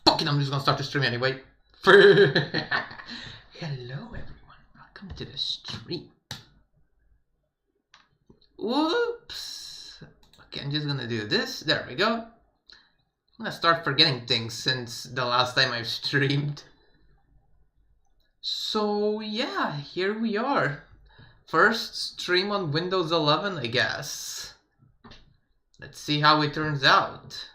Fucking, I'm just gonna start the stream anyway. Hello everyone, welcome to the stream. Whoops. Okay, I'm just gonna do this. There we go. I'm gonna start forgetting things since the last time I've streamed. So yeah, here we are. First stream on Windows 11, I guess. Let's see how it turns out.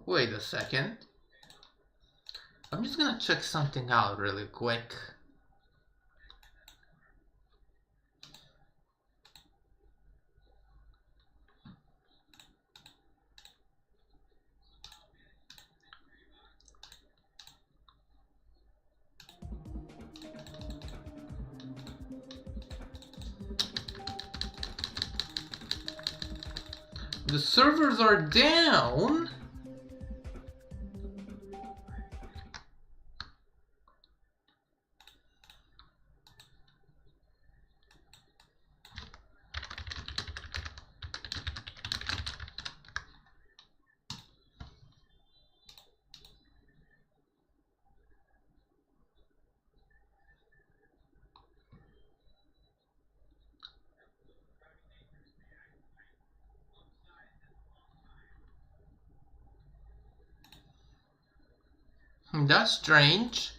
Wait a second. I'm just gonna check something out really quick. The servers are down. That's strange.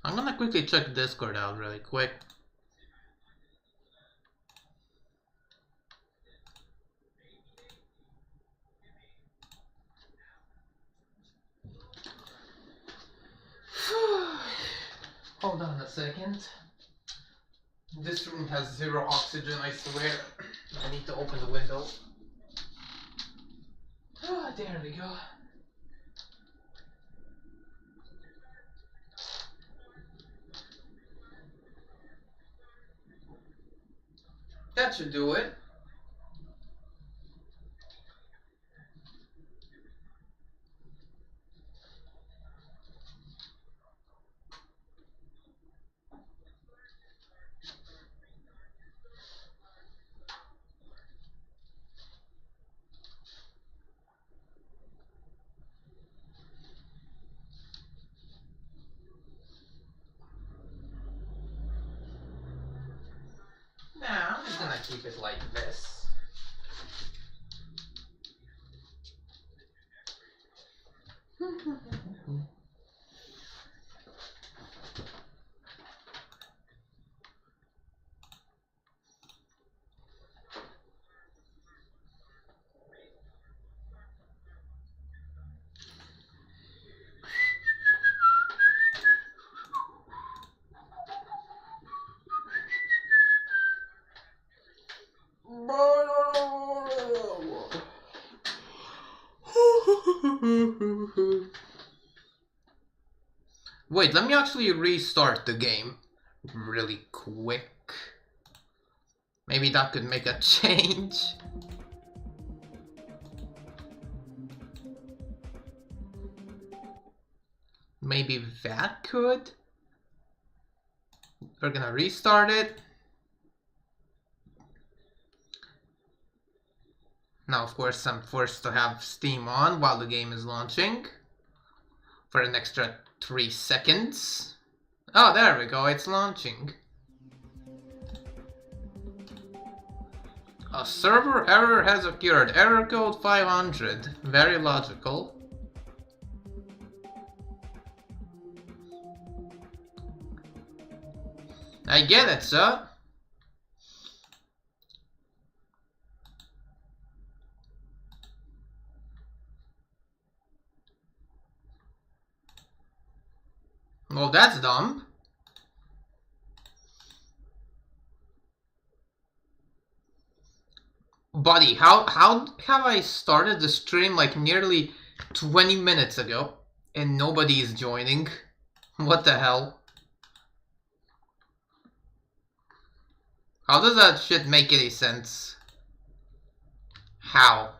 I'm gonna quickly check Discord out really quick. Hold on a second. This room has zero oxygen, I swear. I need to open the window. Oh, there we go. That should do it. Now, I'm just gonna keep it like this. Wait, let me actually restart the game really quick. Maybe that could make a change. Maybe that could? We're gonna restart it. Now, of course, I'm forced to have Steam on while the game is launching for an extra 3 seconds. Oh, there we go, it's launching. A server error has occurred. Error code 500. Very logical. I get it, sir. Well, that's dumb. Buddy, how have I started the stream like nearly 20 minutes ago and nobody is joining? What the hell? How does that shit make any sense? How?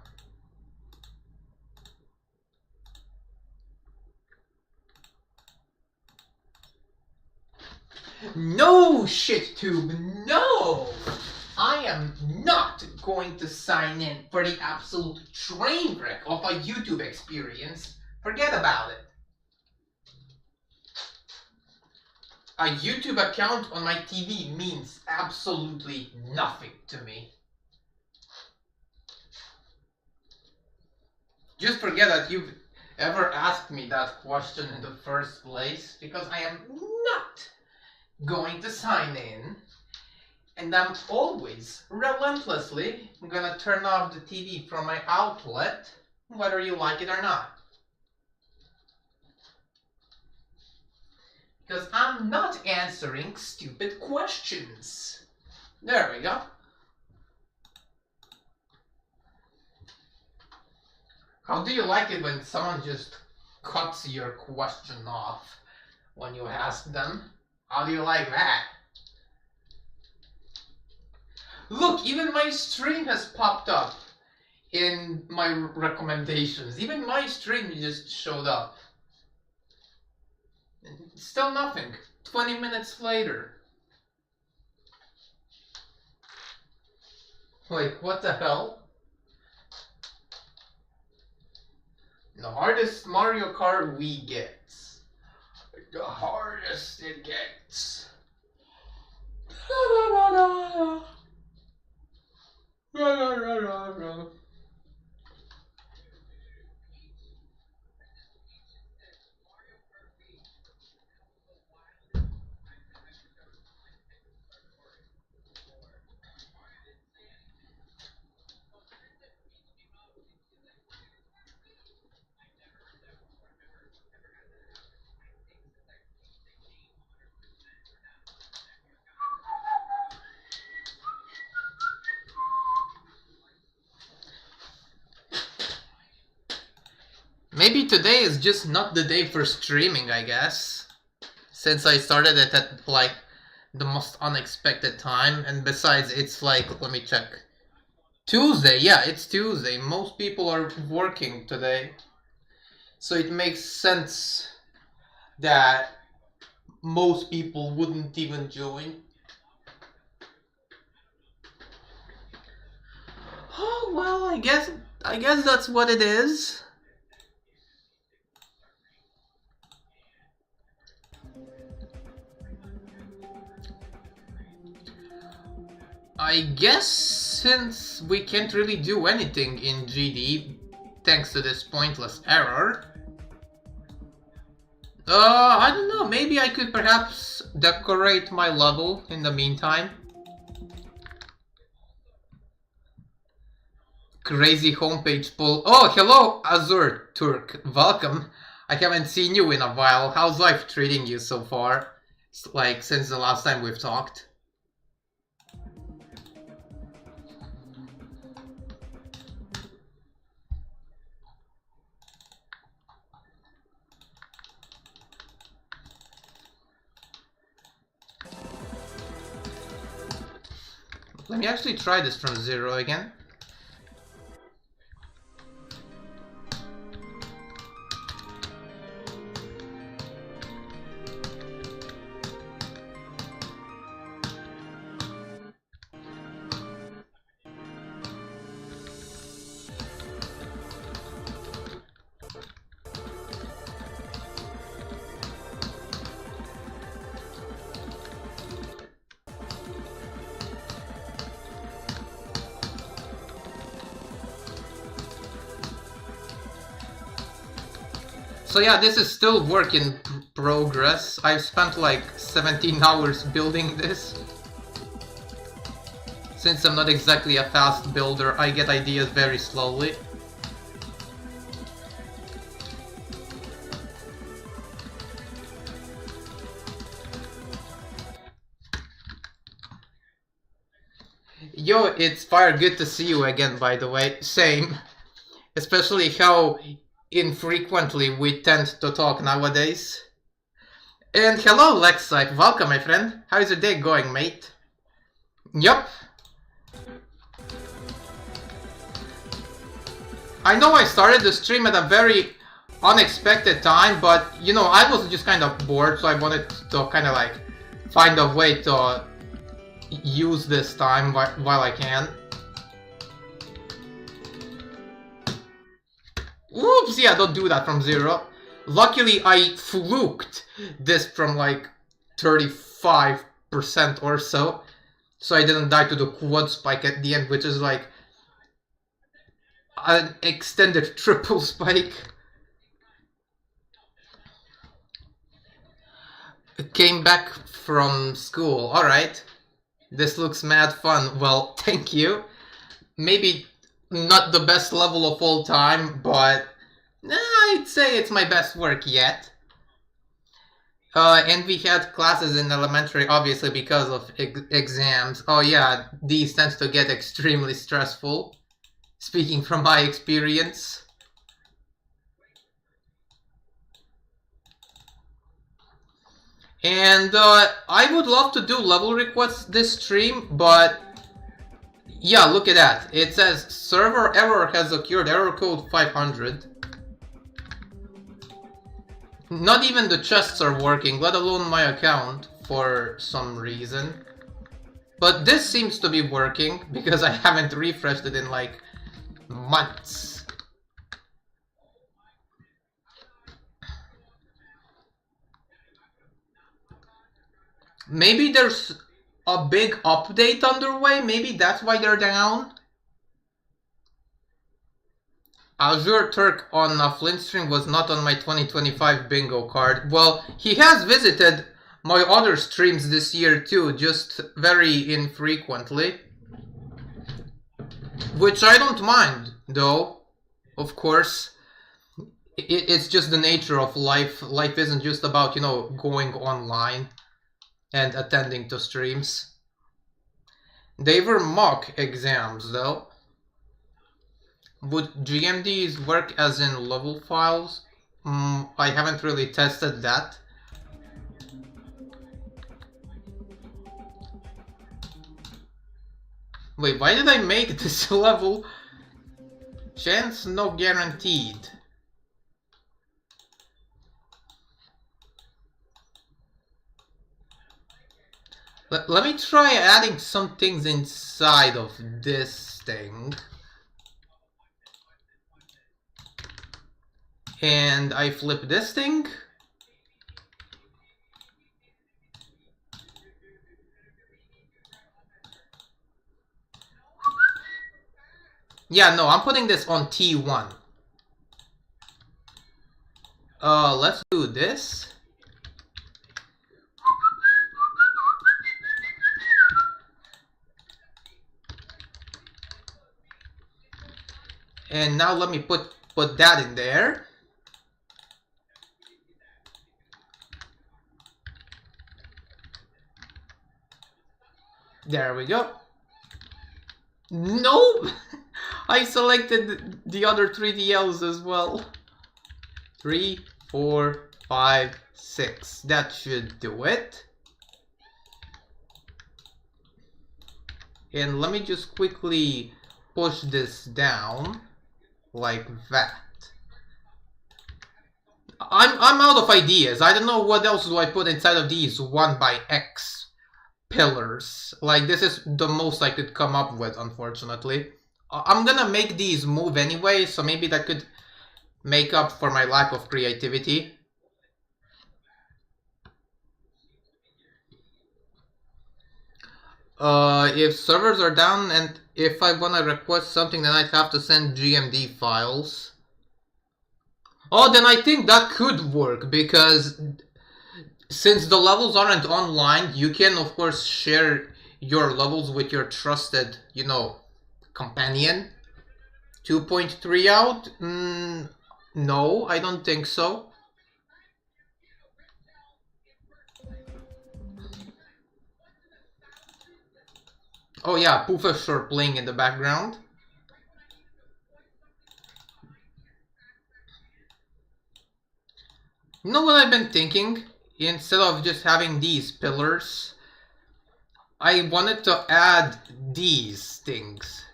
No, ShitTube, no! I am not going to sign in for the absolute train wreck of a YouTube experience. Forget about it. A YouTube account on my TV means absolutely nothing to me. Just forget that you've ever asked me that question in the first place, because I am not going to sign in, and I'm always, relentlessly, gonna turn off the TV from my outlet, whether you like it or not. Because I'm not answering stupid questions. There we go. How do you like it when someone just cuts your question off when you ask them? How do you like that? Look, even my stream has popped up in my recommendations. Even my stream just showed up. Still nothing. 20 minutes later. Like, what the hell? The hardest Mario Kart Wii gets. The hardest it gets. Maybe today is just not the day for streaming, I guess. Since I started it at, like, the most unexpected time. And besides, it's like, let me check. Tuesday, yeah, it's Tuesday. Most people are working today. So it makes sense that most people wouldn't even join. Oh, well, I guess that's what it is. I guess since we can't really do anything in GD thanks to this pointless error, I don't know, maybe I could perhaps decorate my level in the meantime. Crazy homepage pull. Oh, hello, Azur Turk. Welcome. I haven't seen you in a while. How's life treating you so far? Like, since the last time we've talked. Let me actually try this from 0 again. So yeah, this is still work in progress. I've spent like 17 hours building this. Since I'm not exactly a fast builder, I get ideas very slowly. Yo, it's Fire, good to see you again, by the way. Same. Especially how infrequently we tend to talk nowadays. And hello, Lexite. Welcome, my friend. How's your day going, mate? Yup. I know I started the stream at a very unexpected time, but, you know, I was just kind of bored, so I wanted to kind of like find a way to use this time while I can. Oops, yeah, don't do that from 0. Luckily, I fluked this from like 35% or so. So I didn't die to the quad spike at the end, which is like an extended triple spike. Came back from school. Alright. This looks mad fun. Well, thank you. Maybe not the best level of all time, but I'd say it's my best work yet. And we had classes in elementary, obviously, because of exams. Oh yeah, these tend to get extremely stressful. Speaking from my experience. And I would love to do level requests this stream, but yeah, look at that. It says server error has occurred, error code 500. Not even the chests are working, let alone my account, for some reason. But this seems to be working, because I haven't refreshed it in like months. Maybe there's a big update underway, maybe that's why they're down. Azure Turk on a Flint stream was not on my 2025 bingo card. Well, he has visited my other streams this year too, just very infrequently. Which I don't mind, though, of course. It's just the nature of life. Life isn't just about, you know, going online and attending to streams. They were mock exams, though. Would GMDs work as in level files? I haven't really tested that. Wait, why did I make this level? Chance no guaranteed. Let me try adding some things inside of this thing. And I flip this thing. Yeah, no, I'm putting this on T1. Let's do this. And now let me put that in there. There we go. Nope! I selected the other 3DLs as well. 3, 4, 5, 6. That should do it. And let me just quickly push this down like that. I'm out of ideas. I don't know what else do I put inside of these 1x pillars. Like, this is the most I could come up with, unfortunately. I'm gonna make these move anyway, so maybe that could make up for my lack of creativity. If servers are down and if I wanna request something, then I'd have to send GMD files. Oh, then I think that could work, because since the levels aren't online, you can of course share your levels with your trusted, companion. 2.3 out? No, I don't think so. Oh yeah, Professor playing in the background. You know what I've been thinking? Instead of just having these pillars, I wanted to add these things,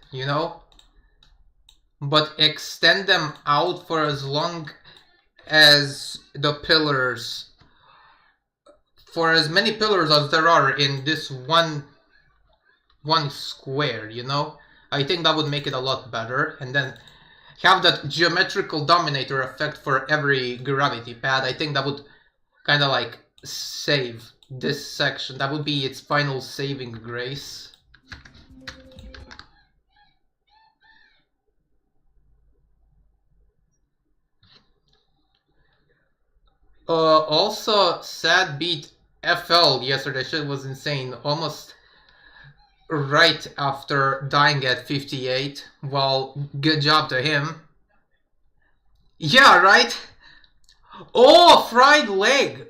but extend them out for as long as the pillars, for as many pillars as there are in this one square, I think that would make it a lot better, and then have that geometrical dominator effect for every gravity pad. I think that would kind of like save this section. That would be its final saving grace. Also, Sad beat FL yesterday. Shit was insane. Almost right after dying at 58. Well, good job to him. Yeah, right? Oh, fried leg!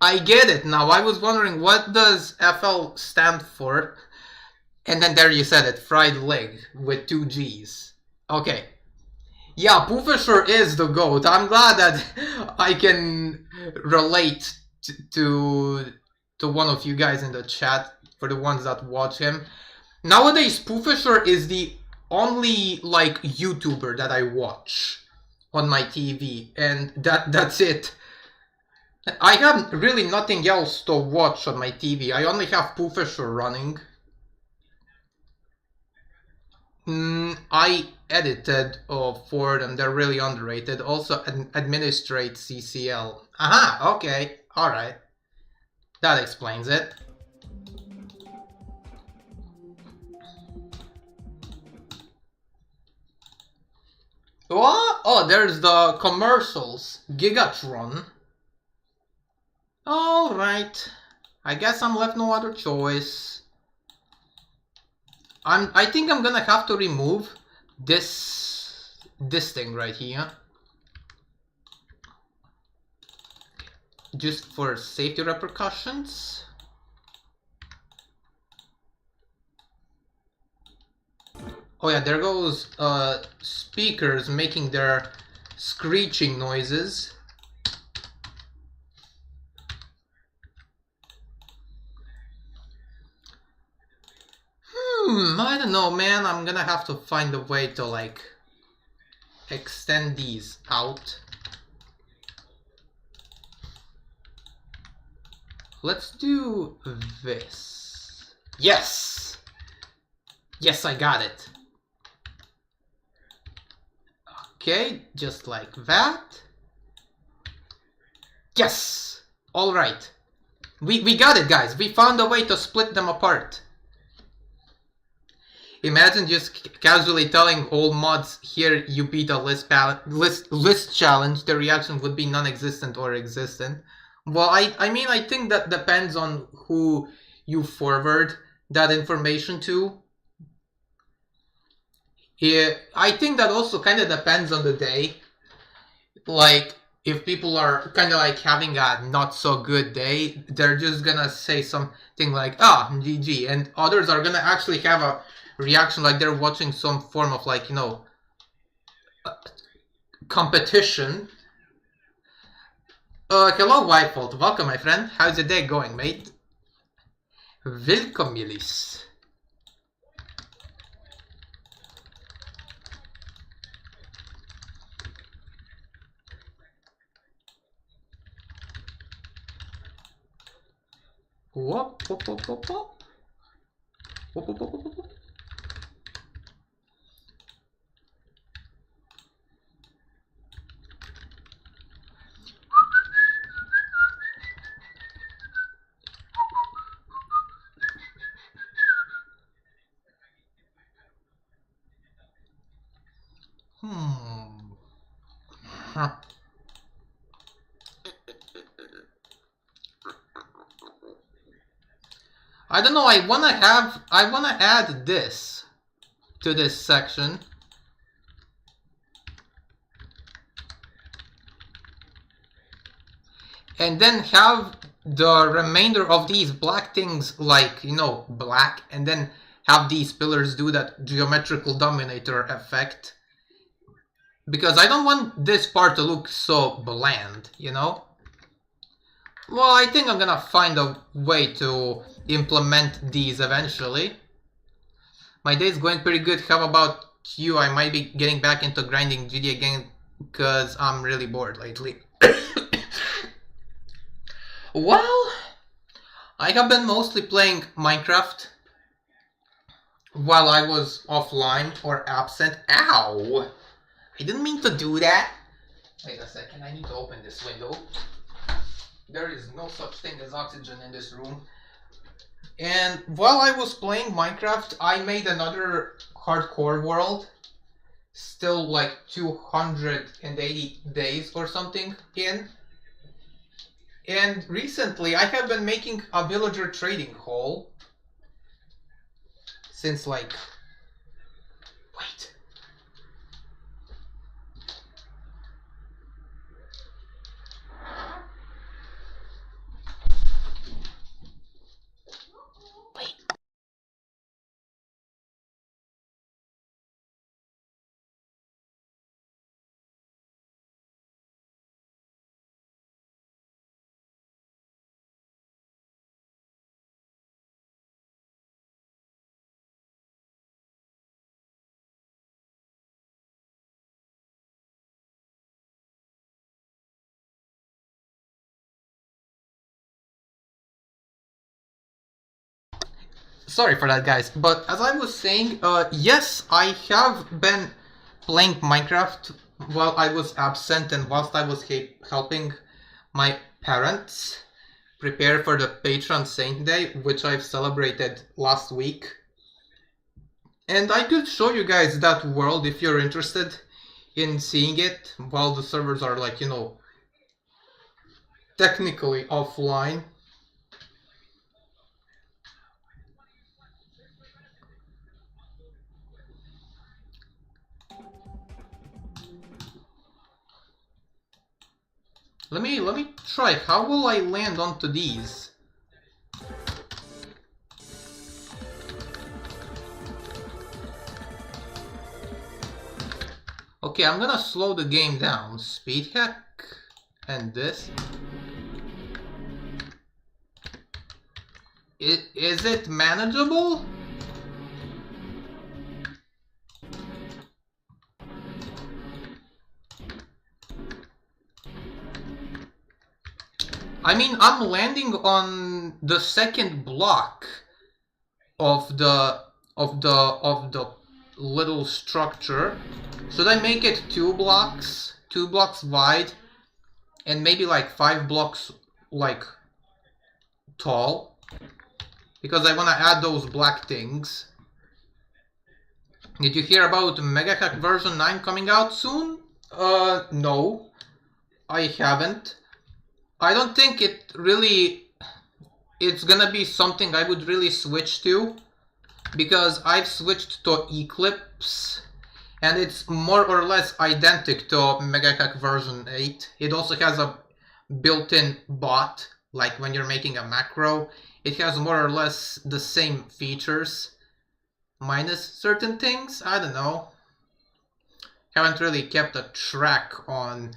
I get it now. I was wondering, what does FL stand for? And then there you said it, fried leg with 2 G's. Okay. Yeah, Professor is the GOAT. I'm glad that I can relate to one of you guys in the chat, for the ones that watch him. Nowadays, Professor is the only like YouTuber that I watch on my TV, and that's it. I have really nothing else to watch on my TV. I only have Professor running. I edited for them. They're really underrated. Also, administrate CCL. Aha, okay, alright. That explains it. What? Oh, there's the commercials. Gigatron. Alright. I guess I'm left no other choice. I think I'm gonna have to remove this thing right here. Just for safety repercussions. Oh yeah, there goes speakers making their screeching noises. I don't know, man. I'm gonna have to find a way to like extend these out. Let's do this. Yes! Yes, I got it. Okay, just like that. Yes! Alright. We got it, guys. We found a way to split them apart. Imagine just casually telling all mods, here you beat a list challenge. The reaction would be non-existent or existent. Well, I mean, I think that depends on who you forward that information to. Yeah, I think that also kind of depends on the day. Like, if people are kind of like having a not so good day, they're just gonna say something like, ah, GG. And others are gonna actually have a reaction like they're watching some form of like, competition. Hello, Whitefault. Welcome, my friend. How's the day going, mate? Welcome, Milis. Whoop, whoop, whoop, whoop, whoop. Whoop, whoop, whoop, whoop, whoop. Huh. I don't know, I wanna add this to this section. And then have the remainder of these black things like, you know, black, and then have these pillars do that geometrical dominator effect. Because I don't want this part to look so bland, you know? Well, I think I'm gonna find a way to implement these eventually. My day's going pretty good. How about you? I might be getting back into grinding GD again because I'm really bored lately. Well, I have been mostly playing Minecraft while I was offline or absent. Ow! I didn't mean to do that. Wait a second, I need to open this window. There is no such thing as oxygen in this room. And while I was playing Minecraft, I made another hardcore world. Still like 280 days or something in. And recently I have been making a villager trading hall. Since like... Wait. Sorry for that, guys. But as I was saying, yes, I have been playing Minecraft while I was absent and whilst I was helping my parents prepare for the Patron Saint Day, which I've celebrated last week. And I could show you guys that world if you're interested in seeing it while the servers are like, you know, technically offline. Let me try. How will I land onto these? Okay, I'm gonna slow the game down. Speed hack and this. Is it manageable? I mean, I'm landing on the second block of the little structure. Should I make it 2 blocks? 2 blocks wide and maybe like 5 blocks like tall? Because I want to add those black things. Did you hear about Mega Hack version 9 coming out soon? No. I haven't. I don't think it's gonna be something I would really switch to, because I've switched to Eclipse and it's more or less identical to Mega Hack version 8. It also has a built-in bot, like when you're making a macro. It has more or less the same features, minus certain things. I don't know. Haven't really kept a track on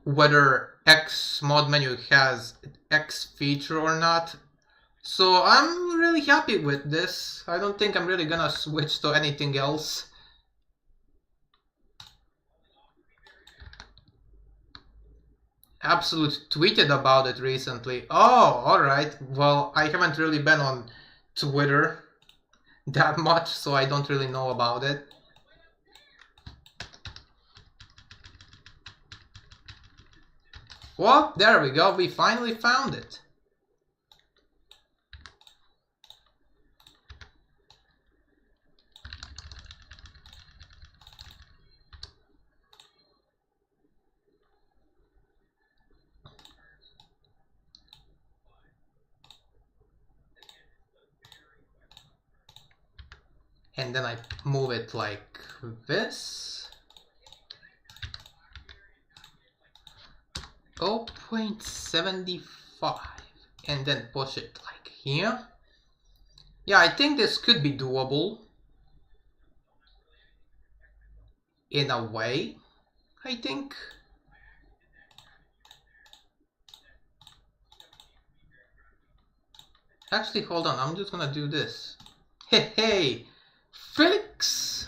whether X mod menu has X feature or not. So I'm really happy with this. I don't think I'm really gonna switch to anything else. Absolute tweeted about it recently. Oh, alright. Well, I haven't really been on Twitter that much, so I don't really know about it. Well, there we go. We finally found it. and then I move it like this. 0.75, and then push it like here. Yeah, I think this could be doable in a way, I think. Actually, hold on, I'm just gonna do this. Hey, fix!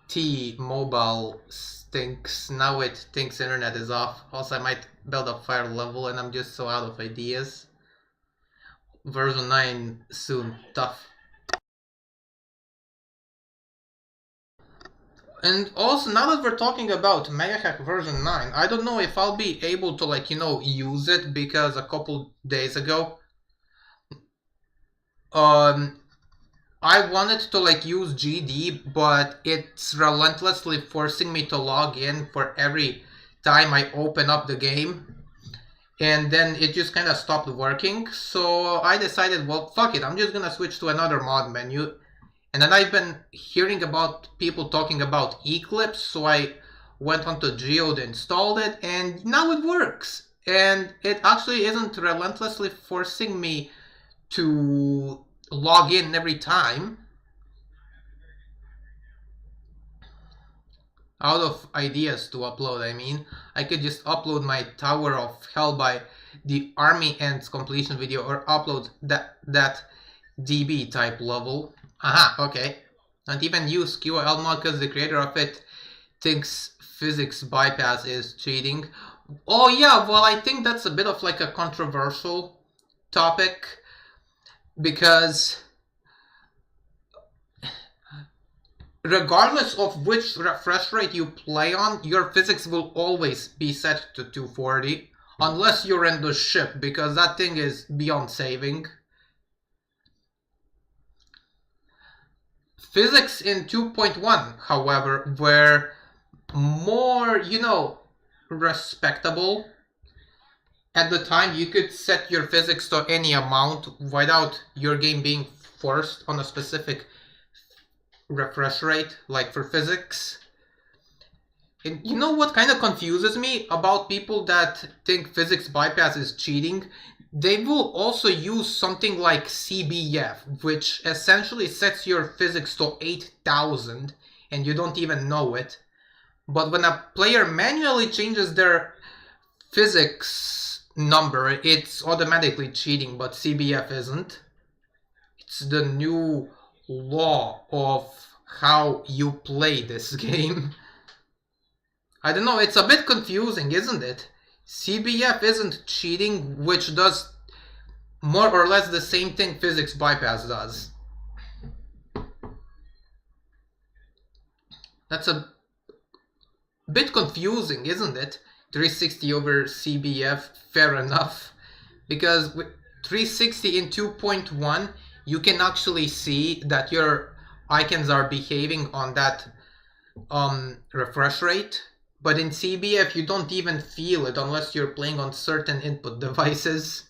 T-Mobile stinks. Now it thinks internet is off. Also, I might build a fire level and I'm just so out of ideas. Version 9 soon. Tough. And also, now that we're talking about Mega Hack version 9, I don't know if I'll be able to, like, use it, because a couple days ago, I wanted to, like, use GD, but it's relentlessly forcing me to log in for every time I open up the game. And then it just kind of stopped working. So I decided, well, fuck it, I'm just gonna switch to another mod menu. And then I've been hearing about people talking about Eclipse, so I went onto Geode, installed it, and now it works. And it actually isn't relentlessly forcing me to log in every time. Out of ideas to upload, I mean. I could just upload my Tower of Hell by the Army Ends completion video, or upload that DB type level. Aha, okay. Not even use QL mod because the creator of it thinks physics bypass is cheating. Oh yeah, well, I think that's a bit of like a controversial topic, because regardless of which refresh rate you play on, your physics will always be set to 240, unless you're in the ship, because that thing is beyond saving. Physics in 2.1, however, were more, respectable. At the time, you could set your physics to any amount without your game being forced on a specific refresh rate, like for physics. And you know what kind of confuses me about people that think physics bypass is cheating? They will also use something like CBF, which essentially sets your physics to 8000 and you don't even know it. But when a player manually changes their physics number, it's automatically cheating, but CBF isn't. It's the new law of how you play this game. I don't know, it's a bit confusing, isn't it? CBF isn't cheating, which does more or less the same thing physics bypass does. That's a bit confusing, isn't it? 360 over CBF, fair enough. Because with 360 in 2.1, you can actually see that your icons are behaving on that refresh rate. But in CBF, you don't even feel it unless you're playing on certain input devices.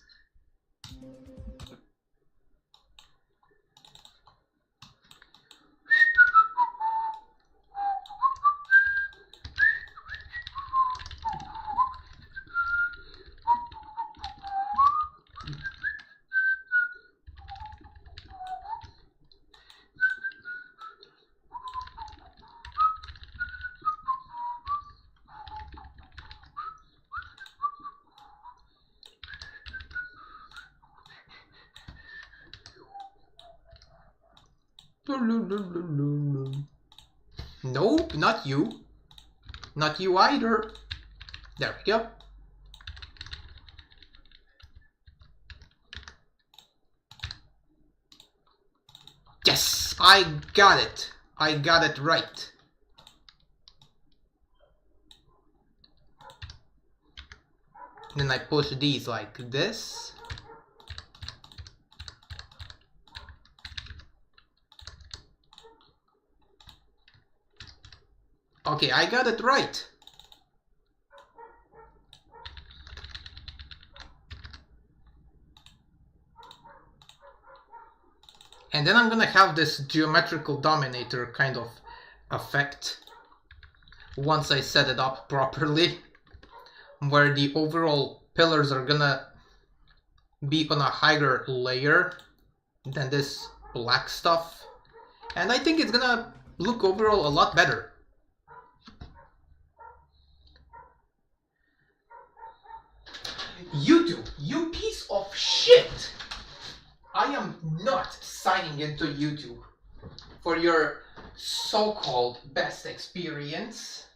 Nope, not you. Not you either. There we go. Yes, I got it. I got it right. Then I push these like this. Okay, I got it right. And then I'm gonna have this geometrical dominator kind of effect once I set it up properly, where the overall pillars are gonna be on a higher layer than this black stuff. And I think it's gonna look overall a lot better. YouTube, you piece of shit! I am not signing into YouTube for your so-called best experience.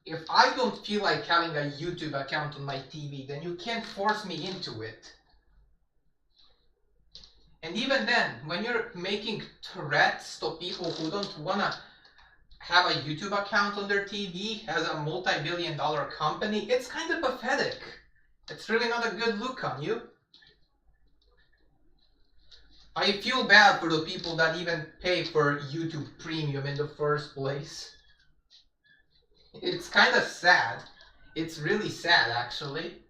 If I don't feel like having a YouTube account on my TV, then you can't force me into it. And even then, when you're making threats to people who don't wanna have a YouTube account on their TV as a multi-billion-dollar company, it's kind of pathetic. It's really not a good look on you. I feel bad for the people that even pay for YouTube Premium in the first place. It's kind of sad. It's really sad, actually.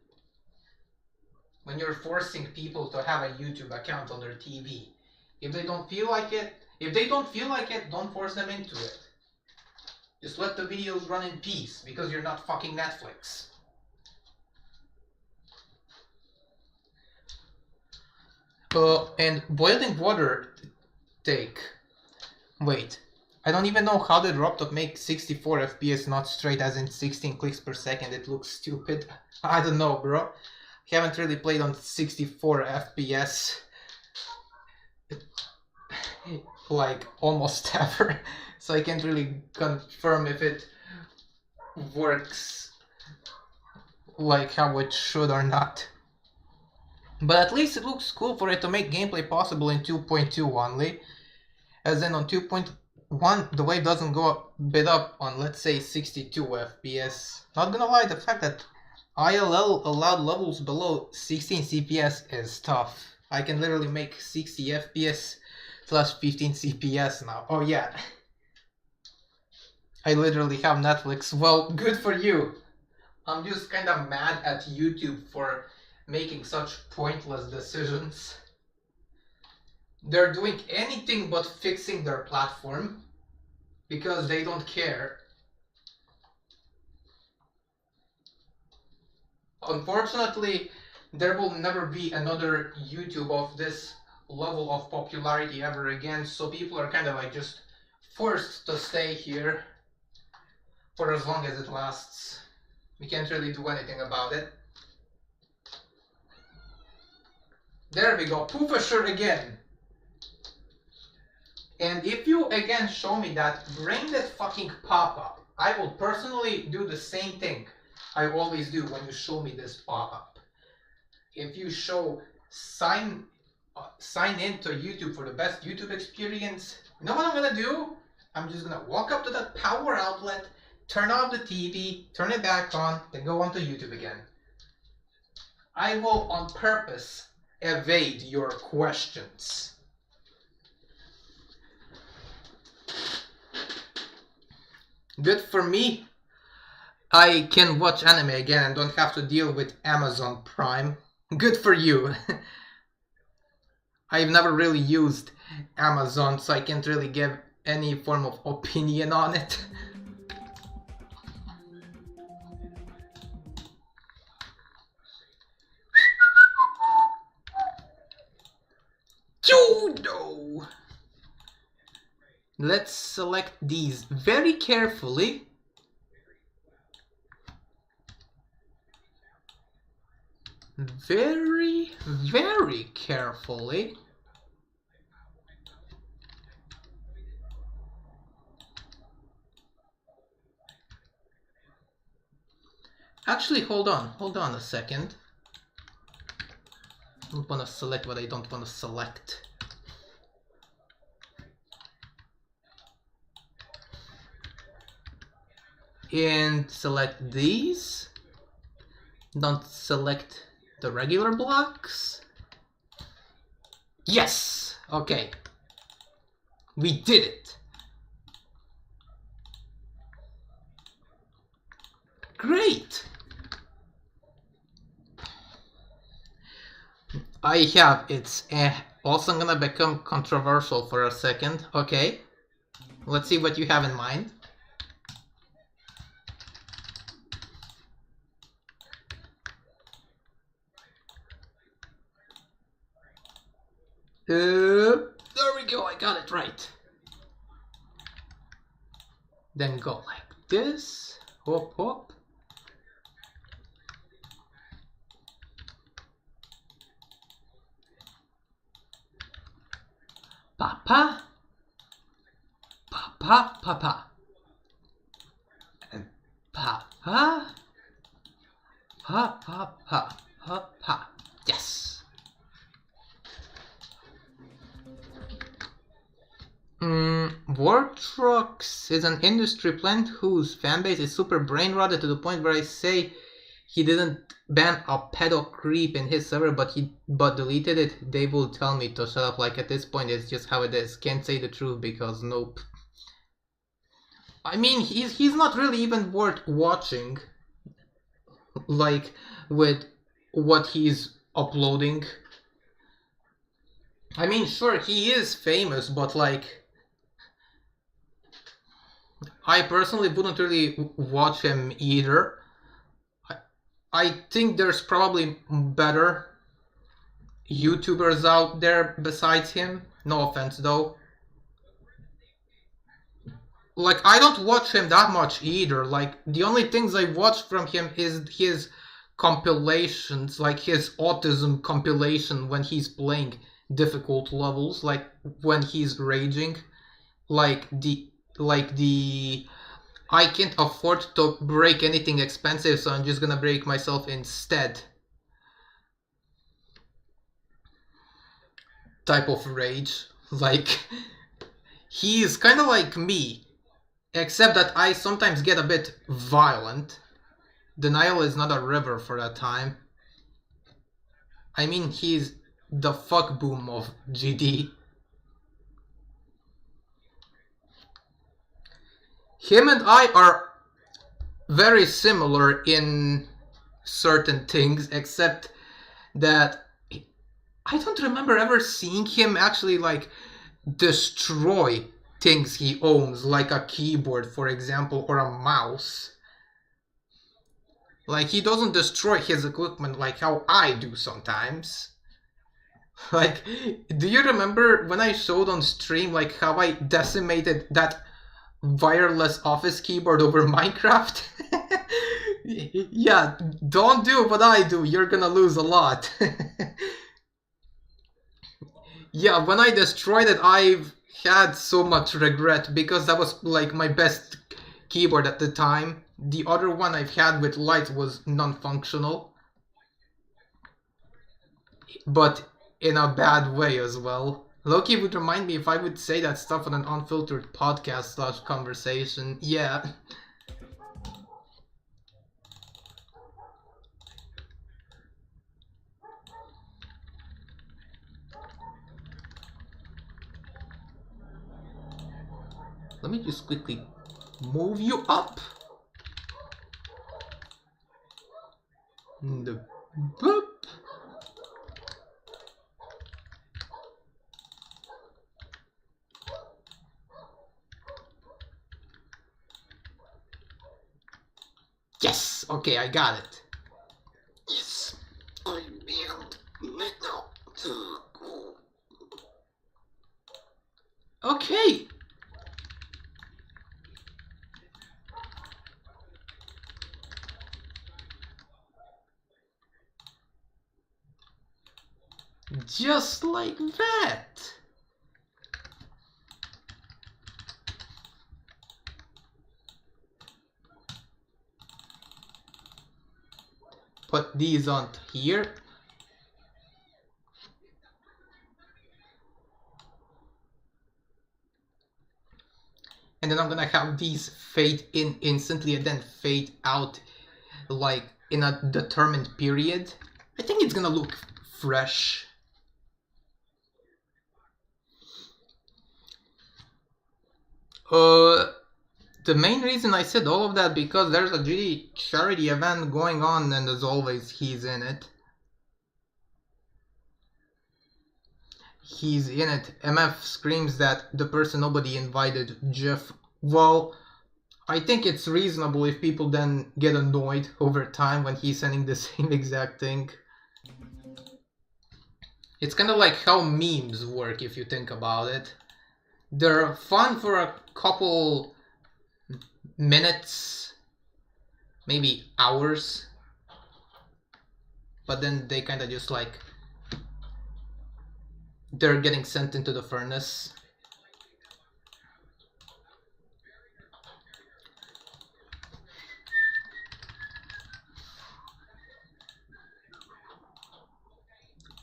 When you're forcing people to have a YouTube account on their TV. If they don't feel like it, don't force them into it. Just let the videos run in peace, because you're not fucking Netflix. And boiling water take. Wait. I don't even know how did Robtop make 64 FPS not straight as in 16 clicks per second. It looks stupid. I don't know, bro. Haven't really played on 64 FPS like almost ever, so I can't really confirm if it works like how it should or not. But at least it looks cool for it to make gameplay possible in 2.2 only, as in on 2.1 the wave doesn't go a bit up on, let's say, 62 FPS. Not gonna lie, the fact that ILL allowed levels below 16 CPS is tough. I can literally make 60 FPS plus 15 CPS now. Oh yeah. I literally have Netflix. Well, good for you. I'm just kind of mad at YouTube for making such pointless decisions. They're doing anything but fixing their platform because they don't care. Unfortunately, there will never be another YouTube of this level of popularity ever again, so people are kind of like just forced to stay here for as long as it lasts. We can't really do anything about it. There we go, Poofusher again. And if you again show me that brainless fucking pop-up, I will personally do the same thing I always do when you show me this pop-up. If you show sign in to YouTube for the best YouTube experience, you know what I'm gonna do? I'm just gonna walk up to that power outlet, turn off the TV, turn it back on, then go onto YouTube again. I will on purpose evade your questions. Good for me. I can watch anime again and don't have to deal with Amazon Prime. Good for you. I've never really used Amazon, so I can't really give any form of opinion on it. Judo! Let's select these very carefully. Very, very carefully. Actually, hold on a second. I don't want to select what I don't want to select. And select these. Don't select the regular blocks. Yes! Okay. We did it. Great! I have its Also, I'm gonna become controversial for a second. Okay, let's see what you have in mind. There we go, I got it right. Then go like this. Hop, hop. Papa. Papa, papa. And papa. Pa, pa, pa, pa, pa. Yes. War Trucks is an industry plant whose fanbase is super brain rotted to the point where I say he didn't ban a pedo creep in his server, but deleted it. They will tell me to shut up. Like, at this point, it's just how it is. Can't say the truth because nope. I mean, he's not really even worth watching. Like, with what he's uploading. I mean, sure, he is famous, but like, I personally wouldn't really watch him either. I think there's probably better YouTubers out there besides him. No offense though. Like, I don't watch him that much either. Like, the only things I watch from him is his compilations, like his autism compilation when he's playing difficult levels, like when he's raging, like the I can't afford to break anything expensive, so I'm just gonna break myself instead type of rage. Like, he's kind of like me, except that I sometimes get a bit violent. Denial is not a river for that time. I mean, he's the fuck boom of GD. Him and I are very similar in certain things, except that I don't remember ever seeing him actually like destroy things he owns, like a keyboard, for example, or a mouse. Like, he doesn't destroy his equipment like how I do sometimes. Like, do you remember when I showed on stream like how I decimated that wireless office keyboard over Minecraft? Yeah, don't do what I do, you're gonna lose a lot. Yeah, when I destroyed it, I've had so much regret because that was like my best keyboard at the time. The other one I've had with lights was non-functional, but in a bad way as well. Loki would remind me if I would say that stuff on an unfiltered podcast / conversation. Yeah. Let me just quickly move you up. The boop. Yes! Okay, I got it. Yes! I built metal. Okay! Just like that! Put these on here. And then I'm gonna have these fade in instantly and then fade out like in a determined period. I think it's gonna look fresh. The main reason I said all of that because there's a GD charity event going on and as always he's in it. he's in it. MF screams that the person nobody invited, Jeff. Well, I think it's reasonable if people then get annoyed over time when he's sending the same exact thing. It's kind of like how memes work if you think about it. They're fun for a couple minutes, maybe hours, but then they kind of just like, they're getting sent into the furnace.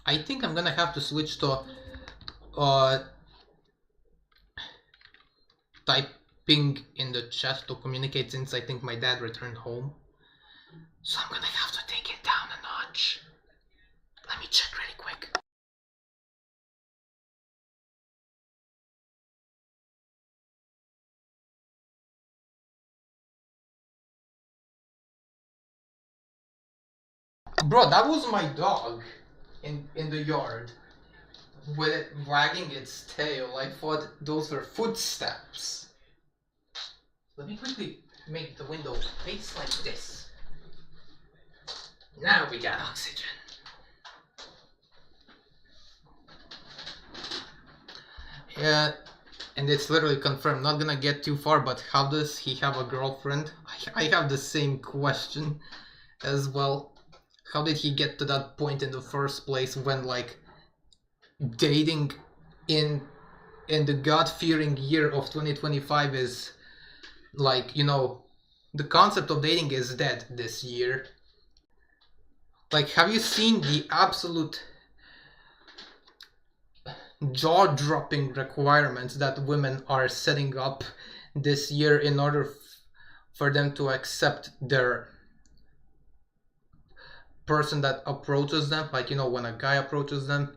I think I'm gonna have to switch to typing in the chat to communicate, since I think my dad returned home. So I'm gonna have to take it down a notch. Let me check really quick. Bro, that was my dog in the yard with it wagging its tail. I thought those were footsteps. Let me quickly make the window face like this. Now we got oxygen. Yeah, and it's literally confirmed. Not gonna get too far, but how does he have a girlfriend? I have the same question as well. How did he get to that point in the first place when, like, dating in the God-fearing year of 2025 is, like, you know, the concept of dating is dead this year. Like, have you seen the absolute jaw-dropping requirements that women are setting up this year in order for them to accept their person that approaches them? Like, you know, when a guy approaches them,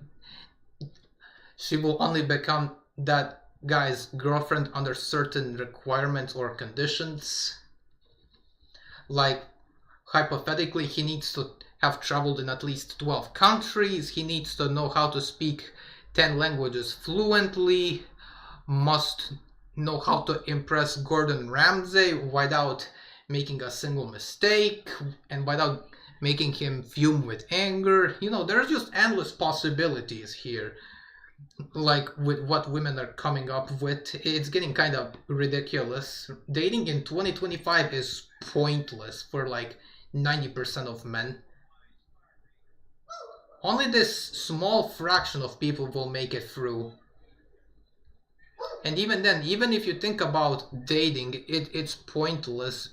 she will only become that guy's girlfriend under certain requirements or conditions. Like, hypothetically, he needs to have traveled in at least 12 countries, he needs to know how to speak 10 languages fluently, must know how to impress Gordon Ramsay without making a single mistake, and without making him fume with anger. You know, there's just endless possibilities here. Like, with what women are coming up with, it's getting kind of ridiculous. Dating in 2025 is pointless for like 90% of men. Only this small fraction of people will make it through. And even then, even if you think about dating, it's pointless.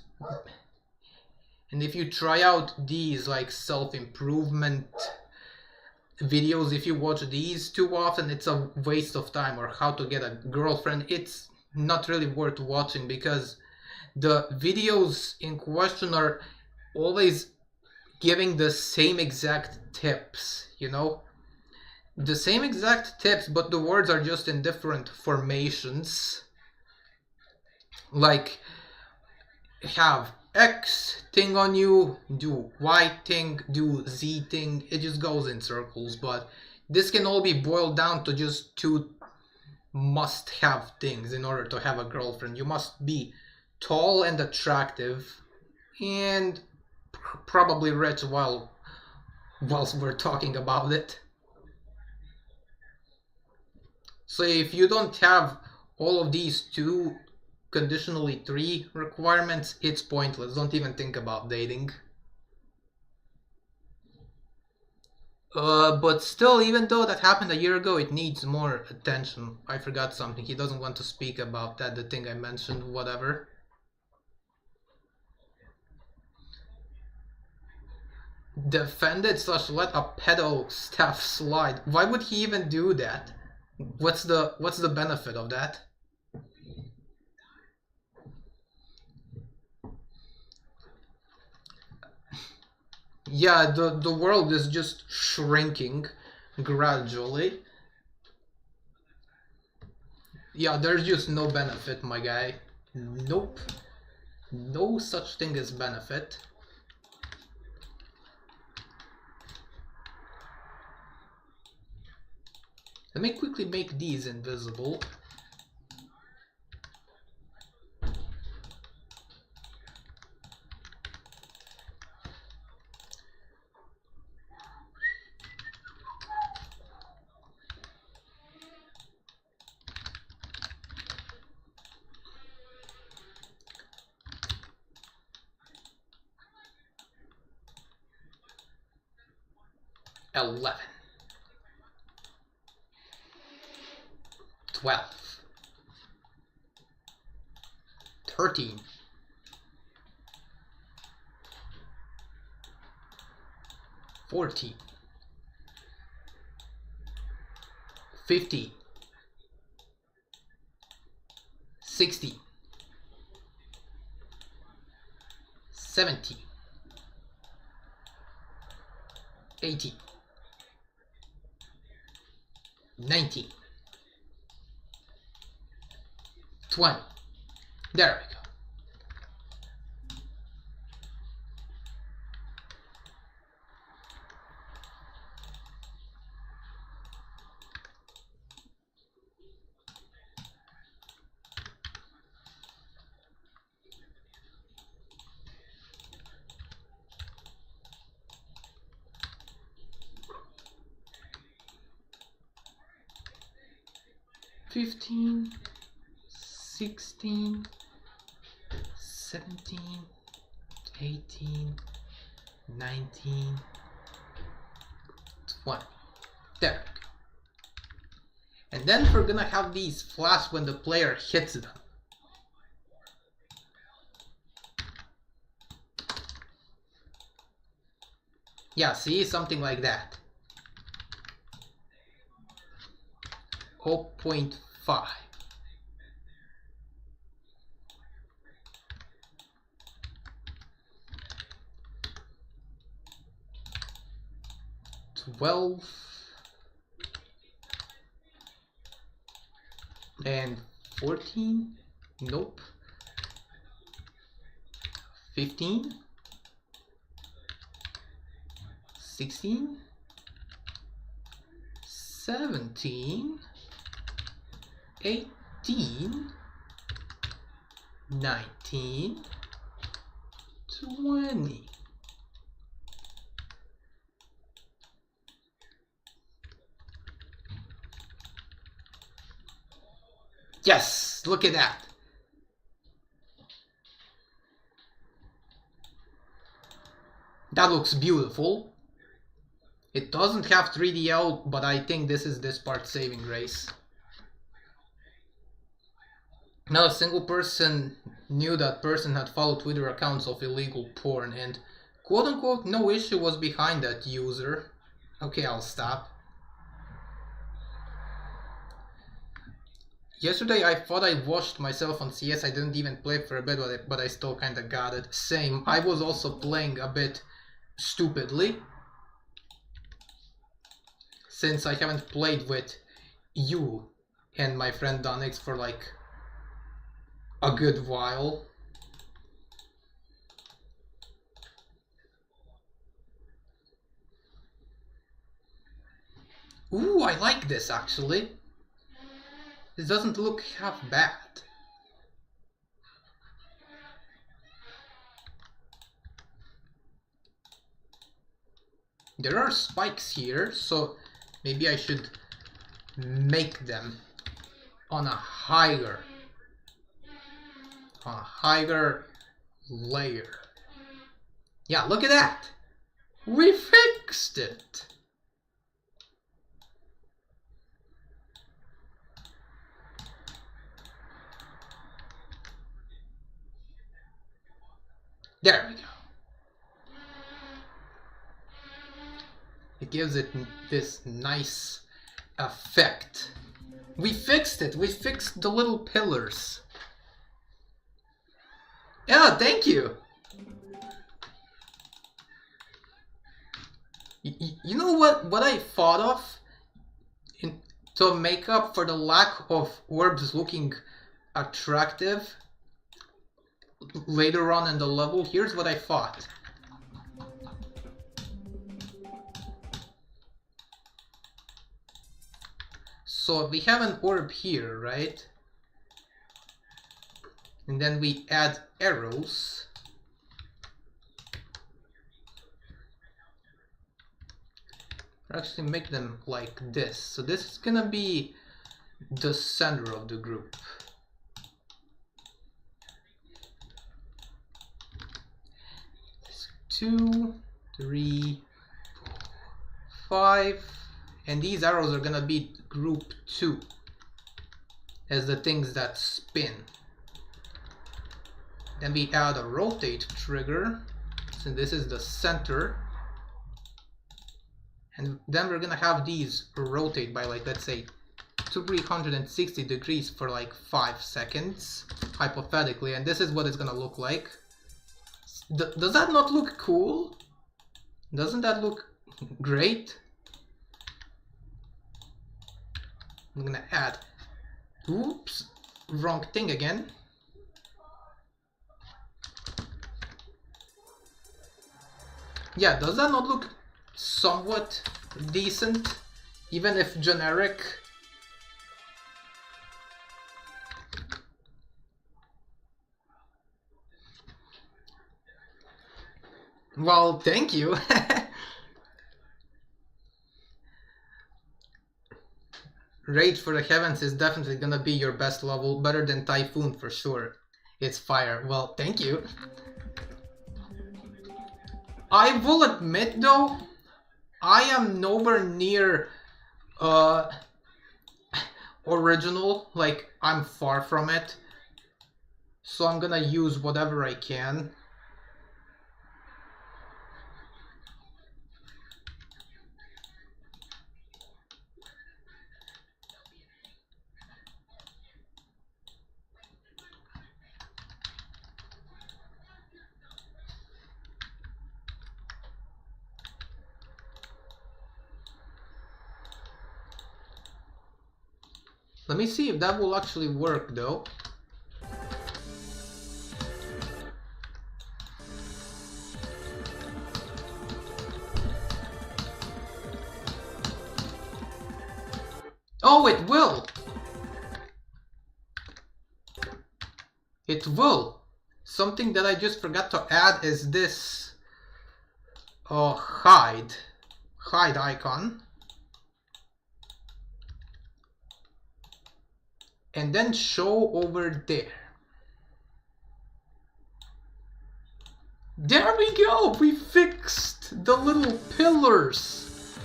And if you try out these like self-improvement videos, if you watch these too often, it's a waste of time. Or how to get a girlfriend, it's not really worth watching, because the videos in question are always giving the same exact tips, you know? The same exact tips, but the words are just in different formations. Like, have X thing on you, do Y thing, do Z thing. It just goes in circles, but this can all be boiled down to just two must-have things in order to have a girlfriend. You must be tall and attractive, and probably rich whilst we're talking about it. So if you don't have all of these two, conditionally 3 requirements, it's pointless. Don't even think about dating. But still, even though that happened a year ago, it needs more attention. I forgot something. He doesn't want to speak about that, the thing I mentioned, whatever. Defended / let a pedo staff slide. Why would he even do that? What's the benefit of that? Yeah, the world is just shrinking gradually. Yeah, there's just no benefit, my guy. Nope. No such thing as benefit. Let me quickly make these invisible. $11, $12, $13, $14, $15, $16, $17, $18, $19, $20. There we go. $15, $16, $17, $18, $19, $20. There we go. And then we're gonna have these flash when the player hits them. Yeah, see, something like that. 0.5. $12 and 14. Nope. 15, 16, 17, 18, 19, 20. Yes, look at that. That looks beautiful. It doesn't have 3DL, but I think this is this part's saving grace. Not a single person knew that person had followed Twitter accounts of illegal porn, and quote-unquote no issue was behind that user. Okay, I'll stop. Yesterday I thought I washed myself on CS. I didn't even play for a bit, but I still kinda got it. Same. I was also playing a bit stupidly, since I haven't played with you and my friend Donix for like a good while. Ooh, I like this actually. This doesn't look half bad. There are spikes here, so maybe I should make them on a higher layer. Yeah, look at that! We fixed it! There we go. It gives it this nice effect. We fixed it! We fixed the little pillars. Yeah, thank you! You know what I thought of? To make up for the lack of orbs looking attractive later on in the level, here's what I thought. So we have an orb here, right? And then we add arrows. Actually make them like this. So this is gonna be the center of the group. Two, three, 5, and these arrows are gonna be group 2 as the things that spin. Then we add a rotate trigger, so this is the center, and then we're gonna have these rotate by, like, let's say 360 degrees for like 5 seconds hypothetically, and this is what it's gonna look like. Does that not look cool? Doesn't that look great? I'm gonna add, oops, wrong thing again. Yeah, does that not look somewhat decent, even if generic? Well, thank you. Rage for the Heavens is definitely gonna be your best level, better than Typhoon for sure. It's fire. Well, thank you. I will admit though, I am nowhere near original, like I'm far from it. So I'm gonna use whatever I can. Let me see if that will actually work though. Oh, it will! It will! Something that I just forgot to add is this hide icon. And then show over there. There we go! We fixed the little pillars!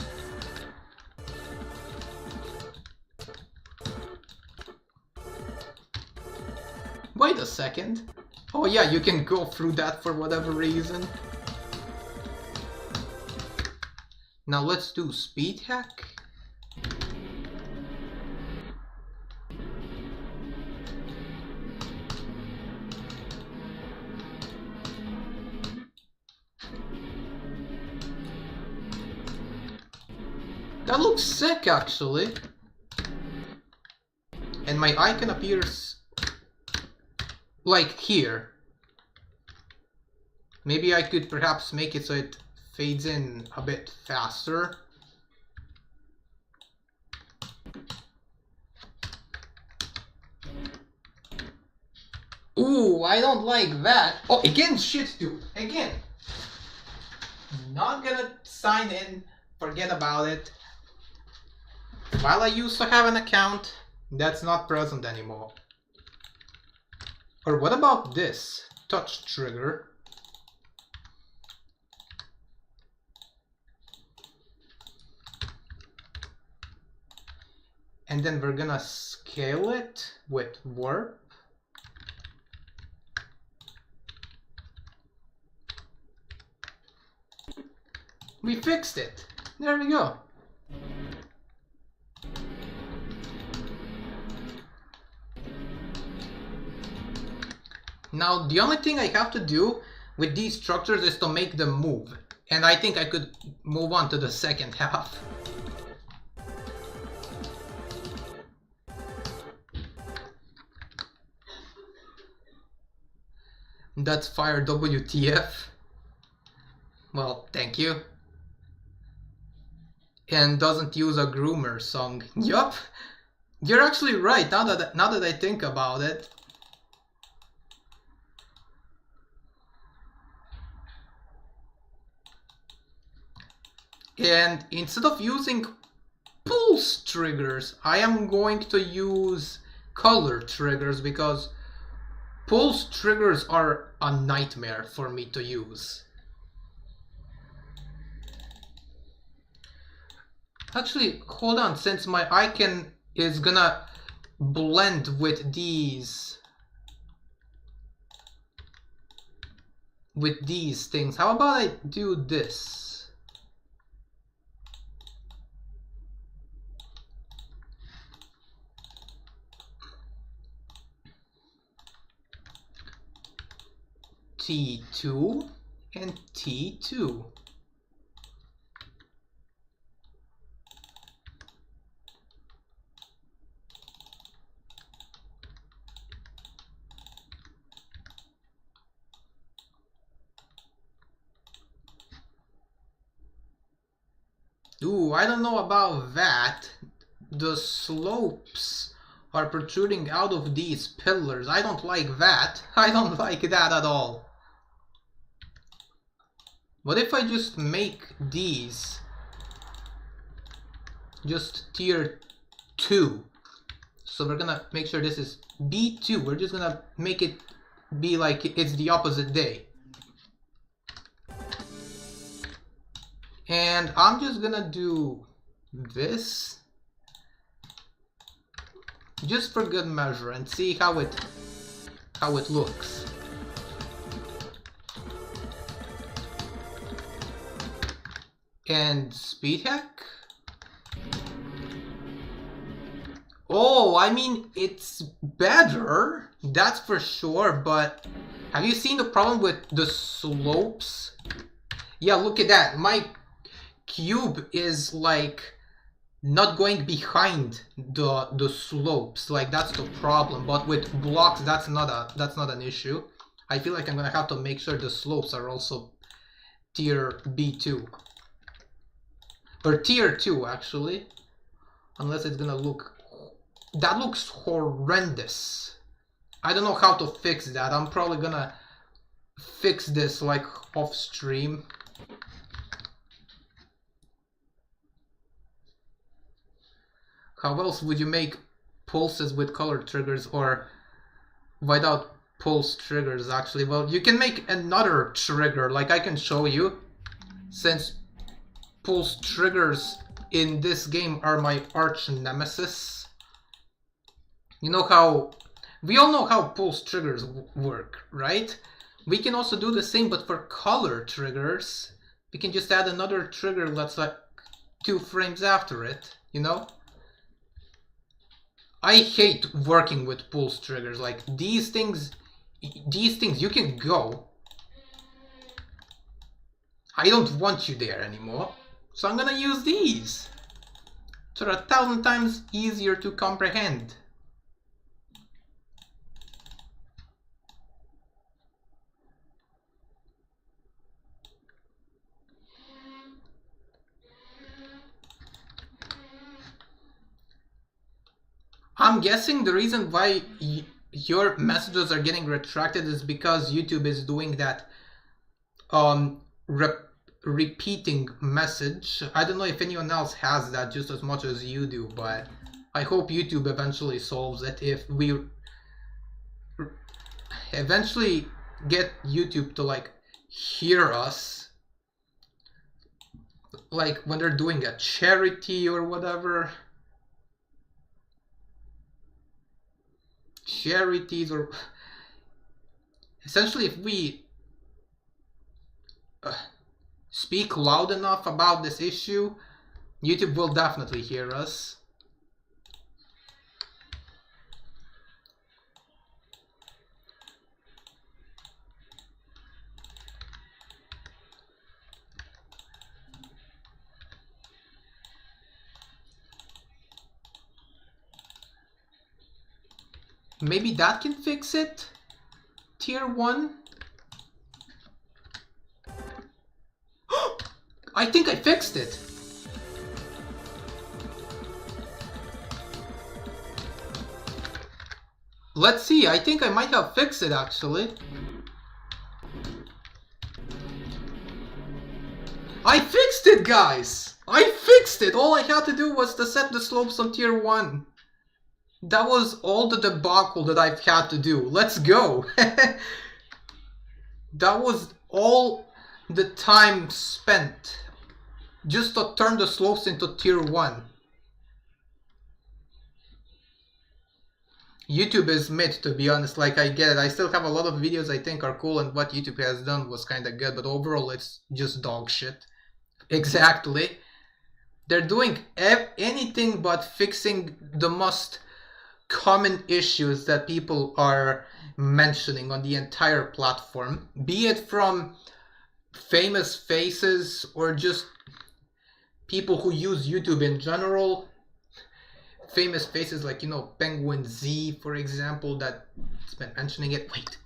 Wait a second. Oh yeah, you can go through that for whatever reason. Now let's do speed hack. That looks sick, actually. And my icon appears like here. Maybe I could perhaps make it so it fades in a bit faster. Ooh, I don't like that. Oh, again, shit, dude. Again. Not gonna sign in. Forget about it. While I used to have an account, that's not present anymore. Or what about this? Touch trigger. And then we're gonna scale it with warp. We fixed it. There we go. Now the only thing I have to do with these structures is to make them move. And I think I could move on to the second half. That's fire, WTF. Well, thank you. And doesn't use a groomer song. Yup. You're actually right, now that I think about it. And instead of using pulse triggers, I am going to use color triggers, because pulse triggers are a nightmare for me to use. Actually, hold on, since my icon is gonna blend with these things, how about I do this? T2 and T2. Ooh, I don't know about that. The slopes are protruding out of these pillars. I don't like that. I don't like that at all. What if I just make these just tier 2? So we're gonna make sure this is B2. We're just gonna make it be like it's the opposite day. And I'm just gonna do this just for good measure and see how it looks. And speed hack? Oh, I mean, it's better, that's for sure, but have you seen the problem with the slopes? Yeah, look at that. My cube is like not going behind the slopes. Like, that's the problem. But with blocks, that's not an issue. I feel like I'm gonna have to make sure the slopes are also tier B2. Or tier 2, actually. Unless it's gonna look... That looks horrendous. I don't know how to fix that. I'm probably gonna fix this like off stream. How else would you make pulses with color triggers or without pulse triggers, actually? Well, you can make another trigger, like I can show you, since pulse triggers in this game are my arch nemesis. You know how... We all know how pulse triggers work, right? We can also do the same, but for color triggers, we can just add another trigger that's like 2 frames after it, you know? I hate working with pulse triggers. Like, these things you can go. I don't want you there anymore, so I'm gonna use these. They're 1,000 times easier to comprehend. I'm guessing the reason why your messages are getting retracted is because YouTube is doing that repeating message. I don't know if anyone else has that just as much as you do, but I hope YouTube eventually solves it. If we eventually get YouTube to like hear us, like when they're doing a charity or whatever. Charities, or essentially if we speak loud enough about this issue, YouTube will definitely hear us. Maybe that can fix it? Tier 1? I think I fixed it! Let's see, I think I might have fixed it actually. I fixed it, guys! I fixed it! All I had to do was to set the slopes on tier 1. That was all the debacle that I've had to do. Let's go! That was all the time spent just to turn the slopes into tier 1. YouTube is mid, to be honest, like I get it. I still have a lot of videos I think are cool and what YouTube has done was kinda good, but overall it's just dog shit. Exactly. They're doing anything but fixing the most common issues that people are mentioning on the entire platform, be it from famous faces or just people who use YouTube in general. Famous faces like, you know, Penguin Z, for example, that's been mentioning it. Wait.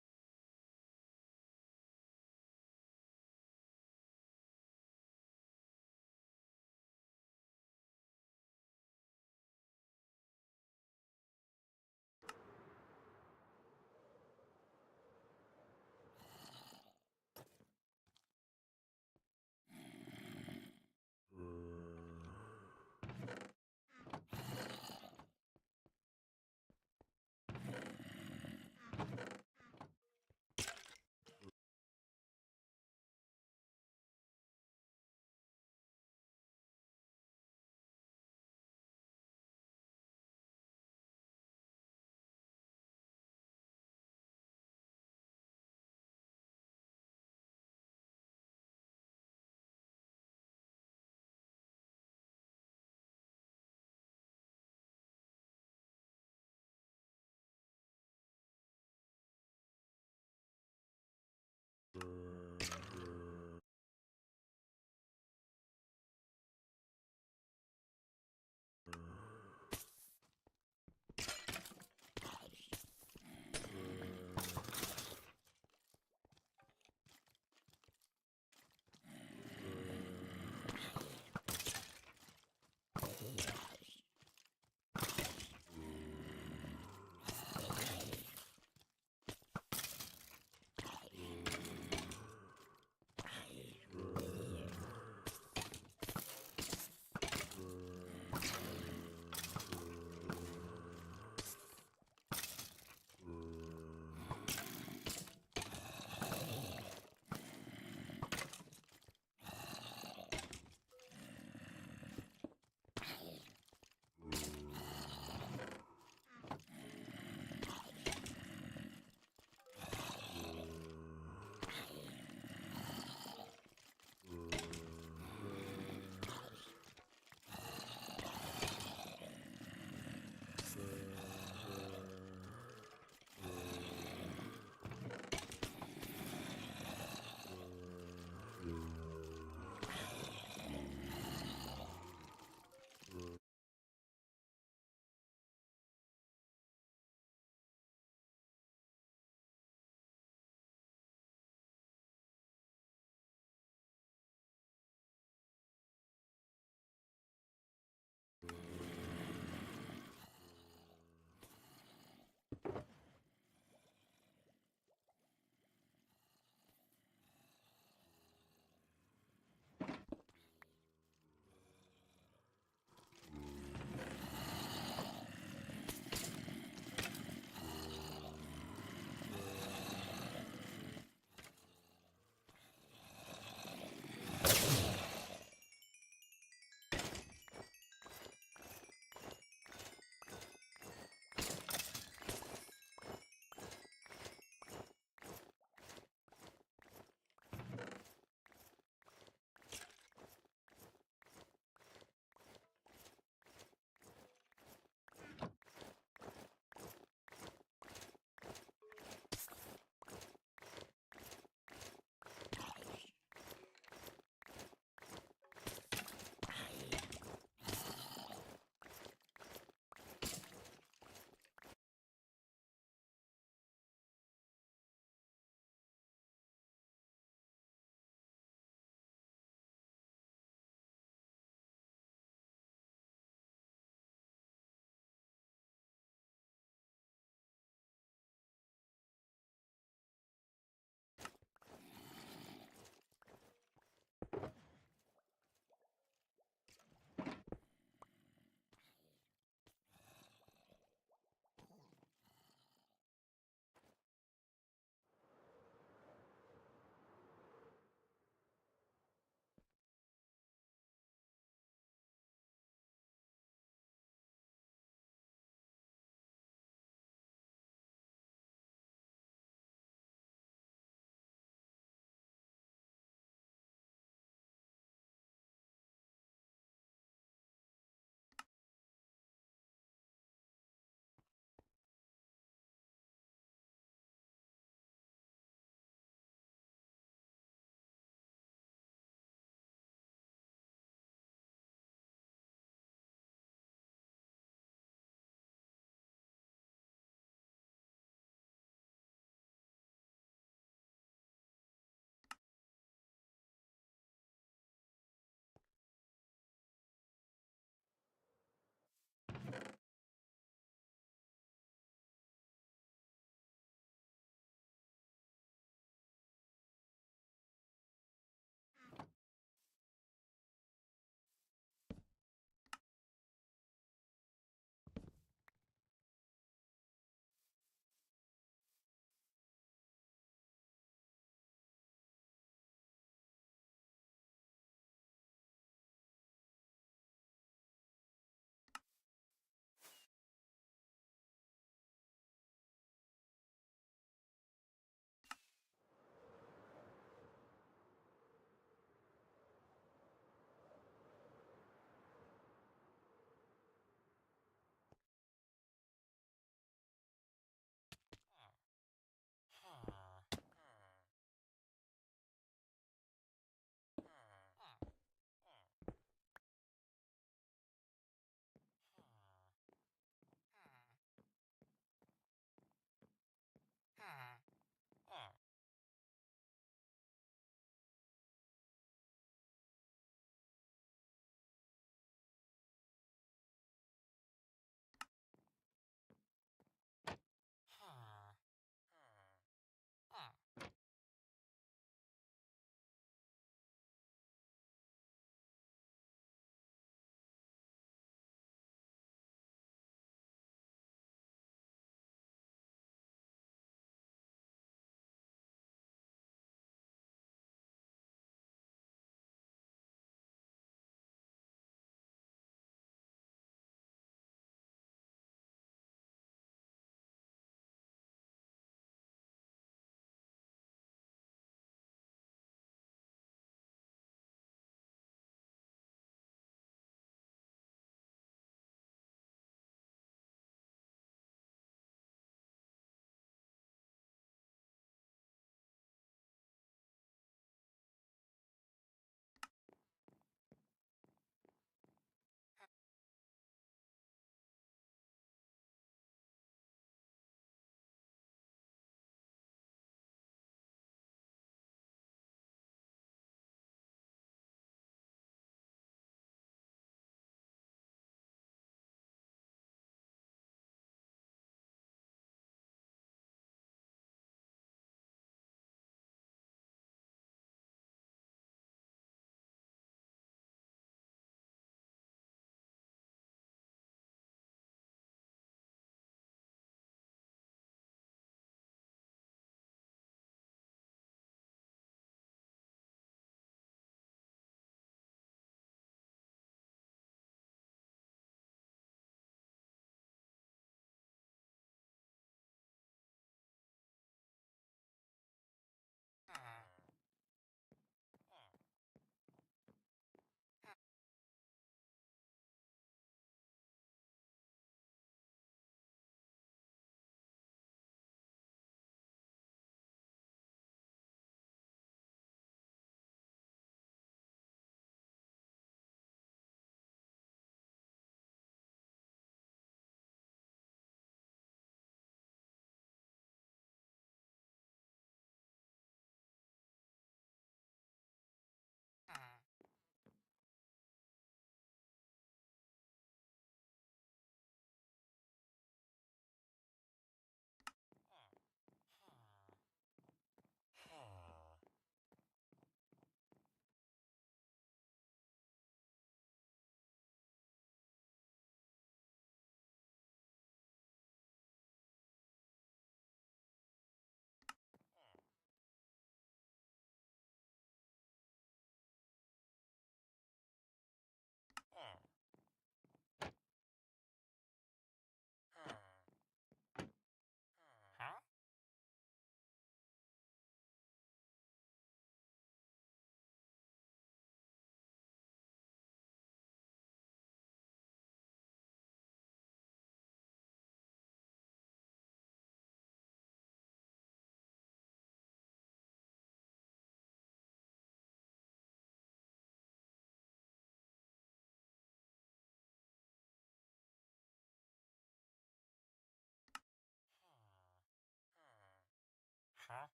Huh?